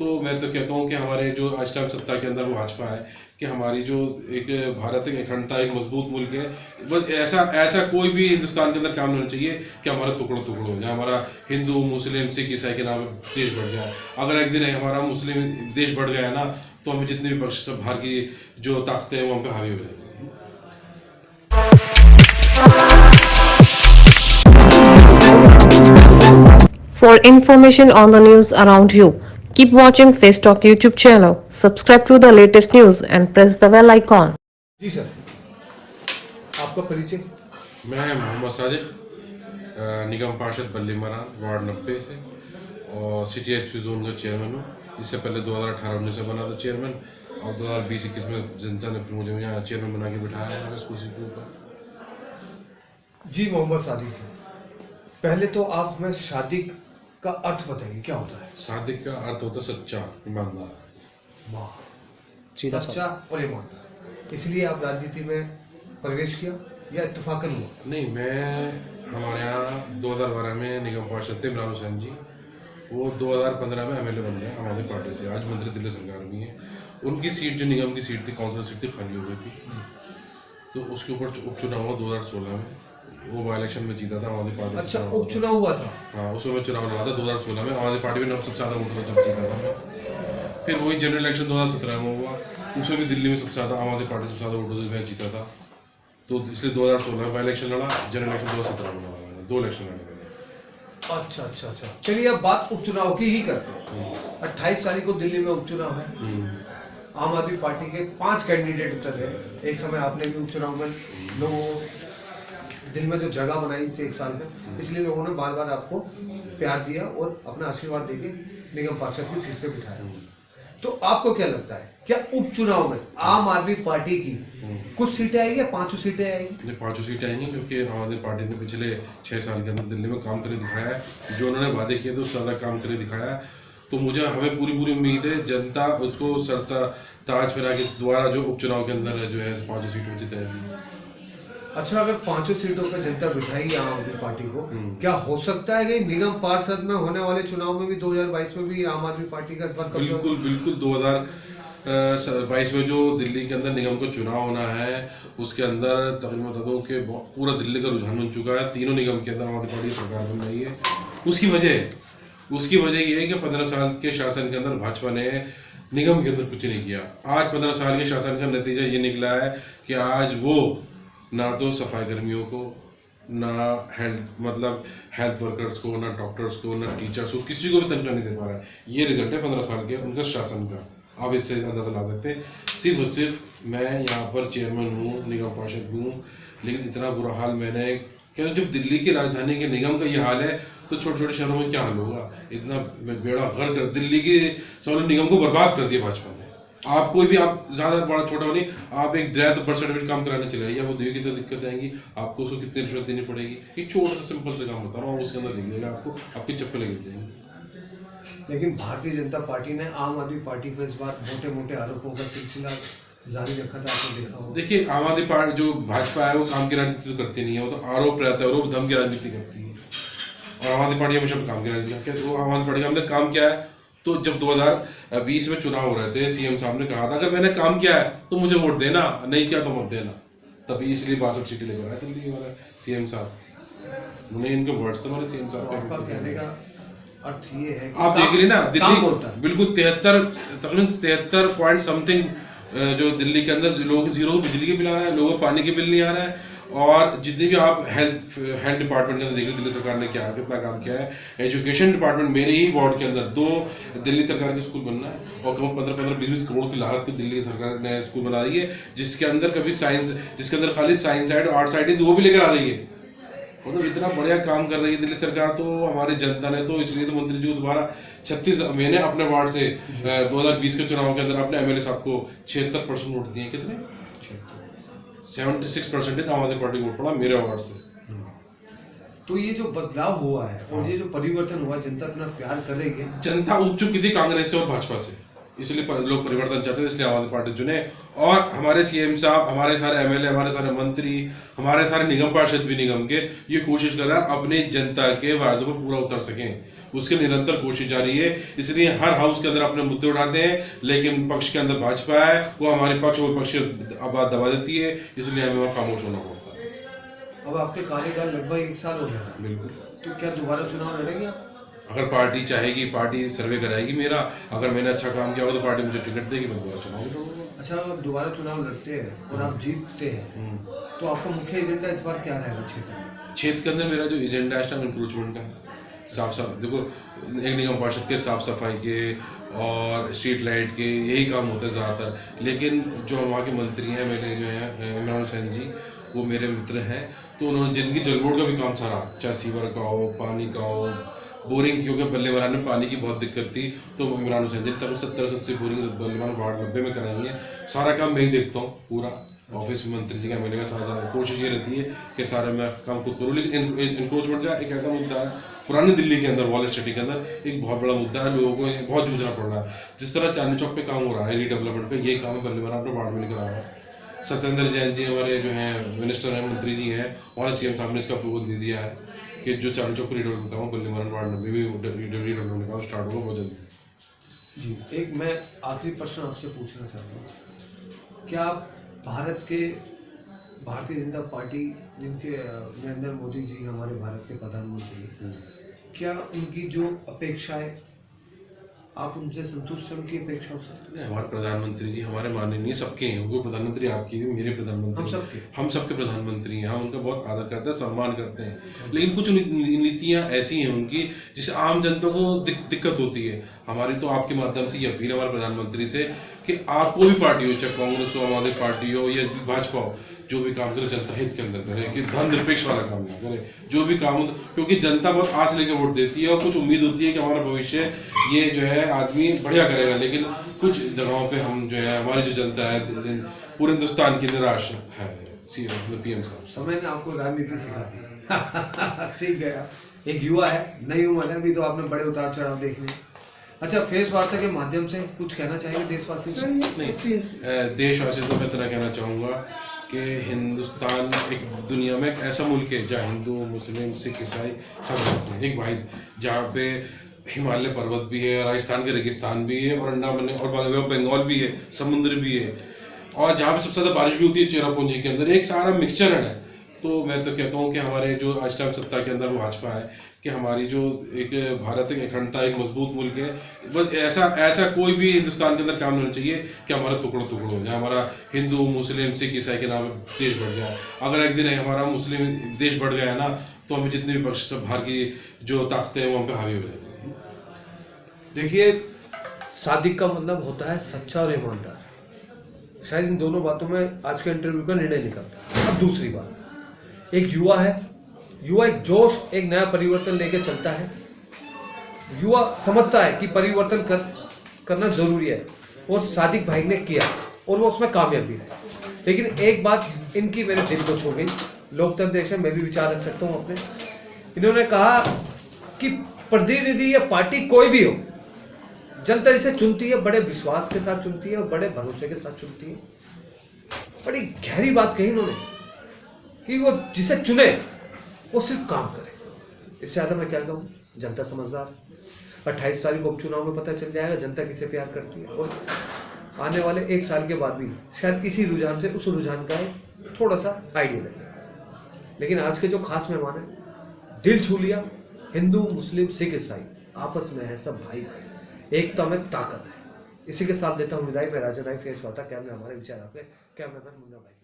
तो मैं तो कहता हूँ कि हमारे जो आज टाइम सत्ता के अंदर वो भाजपा है कि हमारी जो एक भारत एक अखंडता एक मजबूत मुल्क है, बस ऐसा ऐसा कोई भी हिंदुस्तान के अंदर काम नहीं होना चाहिए कि हमारा टुकड़ो टुकड़ो हो जाए, हमारा हिंदू मुस्लिम सिख ईसाई के नाम देश बढ़ जाए। अगर एक दिन हमारा मुस्लिम देश बढ़ गया ना तो हमें जितने भी पक्ष सब बाहर की जो ताकतें हैं वो हम पे हावी हो जाएगी। For information on the news around you, keep watching Face Talk YouTube channel. Subscribe to the latest news and press the bell icon. जी सर, आपका परिचय? मैं मोहम्मद सादिक, निगम पार्षद बल्ली मरान वार्ड 90 से और सिटी एसपी जोन का चेयरमैन हूँ। इससे पहले 2018-19 से बना था चेयरमैन और 2020-21 में जनता ने फिर मुझे यहाँ चेयरमैन बना के बिठाया है इस कुर्सी के ऊपर। जी मोहम्मद सादिक जी, पहले तो आप हमें सादिक का अर्थ बताइए, क्या होता है? सादिक का अर्थ होता है सच्चा, ईमानदार। वाह, सच्चा और ईमानदार, इसलिए आप राजनीति में प्रवेश किया या इत्तेफाकन हुआ? नहीं, मैं हमारे यहाँ 2012 में निगम पार्षद थे इमरान हुसैन जी, वो 2015 में एमएलए बन गया हमारी पार्टी से, आज मंत्री दिल्ली सरकार में है। उनकी सीट जो निगम की सीट थी, काउंसिलर सीट थी, खाली हो गई थी, तो उसके ऊपर उपचुनाव हुआ 2016 में। वो बाई इलेक्शन में जीता था हमारी पार्टी। अच्छा, उपचुनाव हुआ था? हाँ, उसमें मैं चुनाव लड़ा था 2016 में, हमारी पार्टी में सबसे ज़्यादा वोटों से जीता था मैं। फिर वही जनरल इलेक्शन 2017 में हुआ, उसमें भी दिल्ली में सबसे ज़्यादा हमारी पार्टी सबसे ज़्यादा वोटों से मैं जीता था, तो इसलिए 2016 में बाई इलेक्शन लड़ा, जनरल इलेक्शन 2017 में लड़ा मैंने, 2 इलेक्शन लड़े मैंने। अच्छा अच्छा अच्छा, चलिए अब बात उपचुनाव की ही करते हैं। 28 तारीख को दिल्ली में उपचुनाव है, आम आदमी पार्टी के 5 कैंडिडेट उतर रहे। एक समय आपने भी उपचुनाव में लोगों दिल में जो जगह बनाई से 1 साल में, इसलिए लोगों ने बार बार आपको प्यार दिया और अपना आशीर्वाद देके निगम पार्षद की सीट पे बिठाया। तो आपको क्या लगता है, क्या उपचुनाव में आम आदमी पार्टी की कुछ सीटें आएगी या 5 सीटें आएगी? 5 सीटें आएंगी, क्योंकि आम आदमी पार्टी ने पिछले 6 साल के अंदर दिल्ली में काम करके दिखाया है, जो उन्होंने वादे किए थे उससे ज़्यादा काम करके दिखाया है। तो मुझे हमें पूरी उम्मीद है जनता उसको सरता ताज फिरा के दोबारा जो उपचुनाव के अंदर जो है 5 सीटों जिताएगी। अच्छा, अगर 5 सीटों पर जनता बिठाएगी आम आदमी पार्टी को, क्या हो सकता है कि निगम पार्षद में होने वाले चुनाव में भी 2022 में भी आम आदमी पार्टी का इस बार कब्जा? बिल्कुल 2022 में जो दिल्ली के अंदर निगम का चुनाव होना है उसके अंदर तकरीबन बता दूं कि पूरा दिल्ली का रुझान बन चुका है, तीनों निगम के अंदर आम आदमी पार्टी सरकार बन रही है। उसकी वजह ये है कि 15 साल के शासन के अंदर भाजपा ने निगम के अंदर कुछ नहीं किया। आज 15 साल के शासन का नतीजा ये निकला है कि आज वो ना तो सफाई कर्मियों को, ना हेल्थ वर्कर्स को, ना डॉक्टर्स को, ना टीचर्स को, किसी को भी तनख्वाह नहीं दे पा रहा है। ये रिजल्ट है 15 साल के उनका शासन का, आप इससे अंदाजा ला सकते हैं। सिर्फ और सिर्फ मैं यहाँ पर चेयरमैन हूँ, निगम पार्षद हूँ, लेकिन इतना बुरा हाल मैंने, क्योंकि जब दिल्ली की राजधानी के निगम का ये हाल है तो छोटे छोटे शहरों में क्या हाल होगा। इतना बेड़ा गर्क कर दिल्ली की समझ निगम को बर्बाद कर दिया भाजपा ने। आप कोई भी, आप ज़्यादा बड़ा छोटा हो नहीं, आप एक ड्राइव बर्थ सर्टिफिकेट काम कराने चले जाइए, वो देखिए कितनी दिक्कत आएंगी आपको, उसको कितनी रिश्वत देनी पड़ेगी। एक छोटा सा सिंपल सा काम बता रहा हूँ, उसके अंदर देख लीजिएगा आपको आपकी चप्पलें गिर जाएंगी। लेकिन भारतीय जनता पार्टी ने आम आदमी पार्टी पर इस बार मोटे आरोपों का सिलसिला जारी रखा था, आपने देखा होगा। देखिए, आम आदमी पार्टी जो भाजपा है वो काम की राजनीति तो करती नहीं है, वो तो आरोप रहता है, आरोप धम की राजनीति करती है। और आम आदमी पार्टी हमेशा काम की राजनीति करती है। आम आदमी पार्टी का हमने काम किया है, तो जब 2020 में चुनाव हो रहे थे, सीएम साहब ने कहा था अगर मैंने काम किया है तो मुझे वोट देना, नहीं किया तो मत देना। तभी इसलिए 62 सीटें लेकर आए दिल्ली हमारे सीएम साहब, उन्हें इनके वर्ड्स थे हमारे सीएम साहब का कहने का अर्थ ये है आप देख रहे ना दिल्ली बिल्कुल 73 पॉइंट समथिंग जो दिल्ली के अंदर लोगों के जीरो बिजली के बिल आ रहा है, लोगों को पानी के बिल नहीं आ रहा है। और जितने भी आप हेल्थ डिपार्टमेंट के अंदर देख रहे दिल्ली सरकार ने कितना काम किया है। एजुकेशन डिपार्टमेंट मेरे ही वार्ड के अंदर 2 दिल्ली सरकार के स्कूल बनना है और कम 15-20 करोड़ की लागत की दिल्ली सरकार ने स्कूल बना रही है, जिसके अंदर कभी साइंस, जिसके अंदर खाली साइंस साइड और आर्ट साइड वो भी लेकर आ रही है। मतलब इतना बढ़िया काम कर रही है दिल्ली सरकार। तो हमारी जनता ने तो इसलिए तो मंत्री जी को दोबारा 36 मैंने अपने वार्ड से 2020 के चुनाव के अंदर अपने एमएलए साहब को 76% वोट दिए। कितने? 76% आम आदमी पार्टी को वोट पड़ा मेरे वार्ड से। तो ये जो बदलाव हुआ है और ये जो परिवर्तन हुआ, जनता इतना प्यार कर रही है। जनता उब चुकी थी कांग्रेस से और भाजपा से, इसलिए लोग परिवर्तन चाहते थे, इसलिए आम आदमी पार्टी चुने। और हमारे सीएम साहब, हमारे सारे एमएलए, हमारे सारे मंत्री, हमारे सारे निगम पार्षद भी निगम के ये कोशिश कर रहे हैं अपनी जनता के वादों पर पूरा उतर सकें। उसके निरंतर कोशिश जारी है। इसलिए हर हाउस के अंदर अपने मुद्दे उठाते हैं, लेकिन पक्ष के अंदर भाजपा है, वो हमारे पक्ष वो पक्ष आवाज दबा देती है, इसलिए हमें वहाँ खामोश होना पड़ता है। अब आपके कार्यकाल लगभग 1 साल हो गया, बिल्कुल। तो क्या दोबारा चुनाव लड़ेंगे आप? अगर पार्टी चाहेगी, पार्टी सर्वे कराएगी मेरा, अगर मैंने अच्छा काम किया होगा तो पार्टी मुझे टिकट देगी, मैं दोबारा चुनाव लड़ूंगा। अच्छा, अब दोबारा चुनाव लड़ते हैं और आप जीतते हैं, तो आपका मुख्य एजेंडा इस बार क्या रहेगा क्षेत्र में? क्षेत्र के अंदर मेरा जो एजेंडा है इंक्रोचमेंट का है। साफ देखो, एक निगम पार्षद के साफ सफाई के और स्ट्रीट लाइट के यही काम होते हैं ज़्यादातर, लेकिन जो वहाँ के मंत्री हैं मेरे जो हैं इमरान हुसैन जी, वो मेरे मित्र हैं, तो उन्होंने जिनकी जल बोर्ड का भी काम सारा, चाहे सीवर का हो, पानी का हो, बोरिंग, क्योंकि बल्लेवान में पानी की बहुत दिक्कत थी, तो इमरान हुसैन जी तक 70-80 बोरिंग बल्लेवान वार्ड 90 में कराई है। सारा काम मैं ही देखता हूँ, पूरा ऑफिस में मंत्री जी का मिलेगा, सारा कोशिश ये रहती है कि सारे मैं काम खुद करूँ। लेकिन इंक्रोचमेंट का एक ऐसा मुद्दा है पुरानी दिल्ली के अंदर, वॉलेट सिटी के अंदर एक बहुत बड़ा मुद्दा है, लोगों को बहुत जूझना पड़ रहा है। जिस तरह चांदनी चौक पे काम हो रहा है रीडेवलपमेंट का, ये काम है बल्लेवान अपने वार्ड में लेकर आ रहा है। सत्येंद्र जैन जी हमारे जो हैं मिनिस्टर हैं, मंत्री जी हैं, और सीएम साहब ने इसका अप्रूवल दे दिया है कि जो चांदनी चौक पर रीडेवलपमेंट काम बल्लेवान वार्ड में भी रीडेवलपमेंट काम स्टार्ट होगा बहुत जल्दी। जी, एक मैं आखिरी प्रश्न आपसे पूछना चाहता हूँ, क्या आप भारतीय जनता पार्टी, जिनके नरेंद्र मोदी जी हमारे भारत के प्रधानमंत्री, क्या उनकी जो अपेक्षाएं, आप उनसे संतुष्ट हैं उनकी अपेक्षाओं से? हमारे प्रधानमंत्री जी हमारे माननीय सबके हैं, वो प्रधानमंत्री आपकी भी, मेरे प्रधानमंत्री, हम सबके प्रधानमंत्री हैं, हम उनका बहुत आदर करते हैं, सम्मान करते हैं। लेकिन कुछ नीतियां ऐसी हैं उनकी जिससे आम जनता को दिक्कत होती है। हमारी तो आपके माध्यम से ये अपील हमारे प्रधानमंत्री से कि आप कोई भी पार्टी हो, चाहे कांग्रेस हो, आम आदमी पार्टी हो या भाजपा हो, जो भी काम करे जनता हित के अंदर करे, कि धर्मनिरपेक्ष वाला काम ना करे। जो भी काम हो, क्योंकि जनता बहुत आस लेकर वोट देती है और कुछ उम्मीद होती है कि हमारा भविष्य ये जो है आदमी बढ़िया करेगा, लेकिन कुछ जगहों पे हम जो है हमारी जो जनता है पूरे हिंदुस्तान की निराश है। पीएम साहब, समय ने आपको राजनीति सिखा दी सीख गया, एक युवा है, नई उम्र है, अभी तो आपने बड़े उतार चढ़ाव देखने। अच्छा, फेस वार्ता के माध्यम से कुछ कहना चाहिए देशवासी को? नहीं, देशवासी को मैं इतना कहना चाहूँगा कि हिंदुस्तान एक दुनिया में एक ऐसा मुल्क है जहाँ हिंदू, मुस्लिम, सिख, ईसाई सब रहते हैं, एक वाहिद, जहाँ पे हिमालय पर्वत भी है, राजस्थान के रेगिस्तान भी है, और अंडमान और बंगाल भी है, समुद्र भी है, और जहाँ पे सबसे ज़्यादा बारिश भी होती है चेरापूंजी के अंदर, एक सारा मिक्सचर है। तो मैं तो कहता हूँ कि हमारे जो आज टाइम सत्ता के अंदर भाजपा है, कि हमारी जो एक भारत की अखंडता, एक मजबूत मुल्क है, बस ऐसा कोई भी हिंदुस्तान के अंदर काम नहीं होना चाहिए कि हमारा टुकड़ा हो जाए, हमारा हिंदू, मुस्लिम, सिख, ईसाई के नाम देश बढ़ जाए। अगर एक दिन हमारा मुस्लिम देश बढ़ गया ना, तो हमें जितने भी पक्ष सब बाहर की जो ताकतें हैं वो हम पे हावी हो जाएंगी। देखिए, सादिक का मतलब होता है सच्चा और ईमानदार। शायद इन दोनों बातों में आज के इंटरव्यू का निर्णय निकलता है। अब दूसरी बात, एक युवा है, युवा एक जोश, एक नया परिवर्तन लेके चलता है। युवा समझता है कि परिवर्तन करना जरूरी है, और सादिक भाई ने किया और वो उसमें कामयाब भी रहे। लेकिन एक बात इनकी मेरे दिल को छू गई, लोकतंत्र देश में मैं भी विचार रख सकता हूँ अपने। इन्होंने कहा कि प्रतिनिधि या पार्टी कोई भी हो, जनता इसे चुनती है, बड़े विश्वास के साथ चुनती है और बड़े भरोसे के साथ चुनती है। बड़ी गहरी बात कही इन्होंने कि वो जिसे चुने वो सिर्फ काम करे। इससे ज्यादा मैं क्या कहूँ, जनता समझदार। 28 तारीख को उपचुनाव में पता चल जाएगा जनता किसे प्यार करती है, और आने वाले 1 साल के बाद भी शायद इसी रुझान से उस रुझान का थोड़ा सा आइडिया लगेगा। लेकिन आज के जो खास मेहमान है, दिल छू लिया। हिंदू, मुस्लिम, सिख, ईसाई आपस में है सब भाई भाई, एकता में ताकत है। इसी के साथ लेता हूँ विदाई। मैं राजा राय, फेस वार्ता कैमरा हमारे विचार आपके कैमरामैन मुन्ना भाई।